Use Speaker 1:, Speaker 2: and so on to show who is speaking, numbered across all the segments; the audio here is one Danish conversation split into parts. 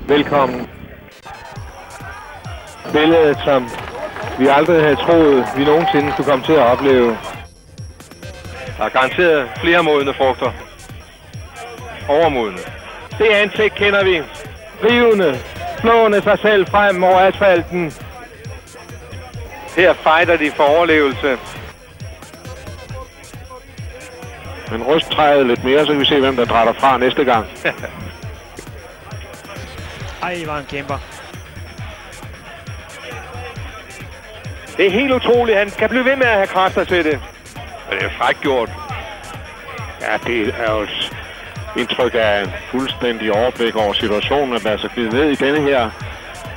Speaker 1: Velkommen. Billedet, som vi aldrig havde troet, vi nogensinde skulle komme til at opleve. Der er garanteret flere modne frugter. Overmodne. Det ansigt kender vi. Rivende, slående sig selv frem over asfalten. Her fighter de for overlevelse.
Speaker 2: Men ryst træet lidt mere, så kan vi se, hvem der drætter fra næste gang.
Speaker 3: Ej, hvor han kæmper.
Speaker 1: Det er helt utroligt. Han kan blive ved med at have kræfter til det. Men det er frækt gjort.
Speaker 2: Ja, det er jo et indtryk af en fuldstændig overblik over situationen, at lade sig glide ned i denne her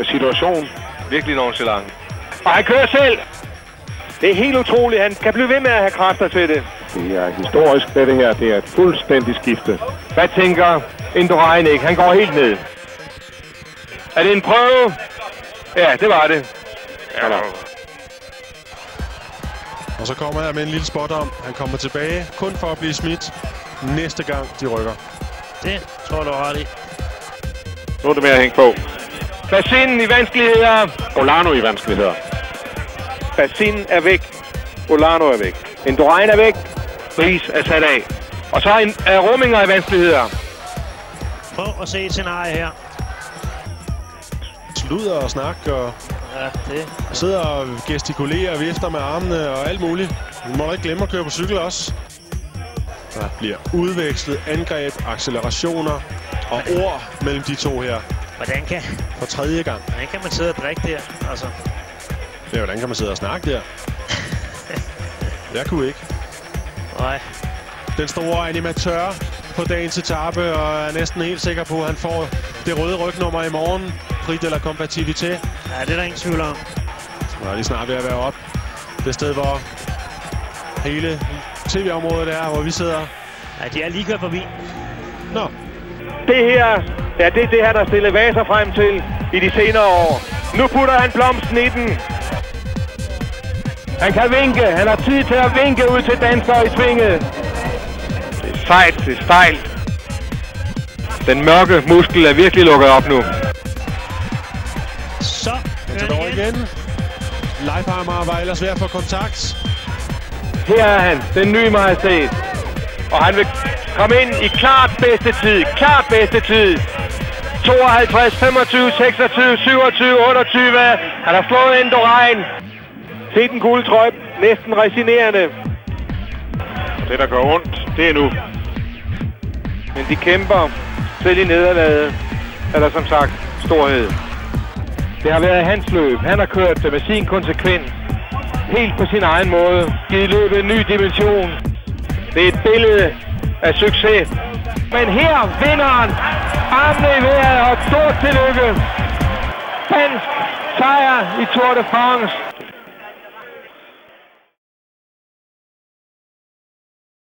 Speaker 2: situation.
Speaker 1: Virkelig nonchalant. Og han kører selv. Det er helt utroligt. Han kan blive ved med at have kræfter til det.
Speaker 2: Det er historisk, det her. Det er et fuldstændigt skifte.
Speaker 1: Hvad tænker Indurain ikke? Han går helt ned. Er det en prøve? Ja, det var det. Ja.
Speaker 4: Og så kommer jeg med en lille spot om. Han kommer tilbage kun for at blive smidt næste gang de rykker.
Speaker 3: Det tror du ret i.
Speaker 2: Nu er det med at hænge på.
Speaker 1: Basin i vanskeligheder.
Speaker 2: Olano i vanskeligheder.
Speaker 1: Basin er væk. Olano er væk. Indurain er væk. Ries er sat af. Og så er Rumminger i vanskeligheder.
Speaker 3: Prøv at se et scenarie her.
Speaker 4: Sludder og snak og
Speaker 3: Ja, det.
Speaker 4: sidder og gestikulerer og vifter med armene og alt muligt. Vi må ikke glemme at køre på cykel også. Der bliver udvekslet angreb, accelerationer og ord mellem de to her
Speaker 3: Hvordan
Speaker 4: for tredje gang.
Speaker 3: man sidde og drikke der? Altså.
Speaker 4: Ja, hvordan kan man sidde og snakke der? Jeg kunne ikke.
Speaker 3: Nej.
Speaker 4: Den store animatør på dagens etape, og er næsten helt sikker på, at han får det røde rygnummer i morgen. Prix de la Compatibilité.
Speaker 3: Ja, det er der ingen tvivl om.
Speaker 4: Så er lige snart ved at være op. Det sted, hvor hele tv-området er, hvor vi sidder.
Speaker 3: Ja, de er lige kørt forbi.
Speaker 4: Nå.
Speaker 1: Det her, ja, det er det, han har stillet vaser frem til i de senere år. Nu putter han blomsten i den. Han kan vinke. Han har tid til at vinke ud til danskere i svinget. Det er sejt, det er stejlt. Den mørke muskel er virkelig lukket op nu.
Speaker 3: Så
Speaker 4: kører han igen. Leipheimer var ellers ved at få kontakt.
Speaker 1: Her er han, den nye majestæt. Og han vil komme ind i klart bedste tid. Klart bedste tid. 52, 25, 26, 27, 28. Han har slået Indurain. Se den gule trøje. Næsten resignerende.
Speaker 2: Det, der gør ondt, det er nu.
Speaker 1: Men de kæmper. Selv i nederlaget er der som sagt storhed. Det har været hans løb. Han har kørt det med sin konsekvens. Helt på sin egen måde. Givet løbet en ny dimension. Det er et billede af succes. Men her vinder han. Armene i vejret og et stort tillykke. Dansk sejr i Tour de France.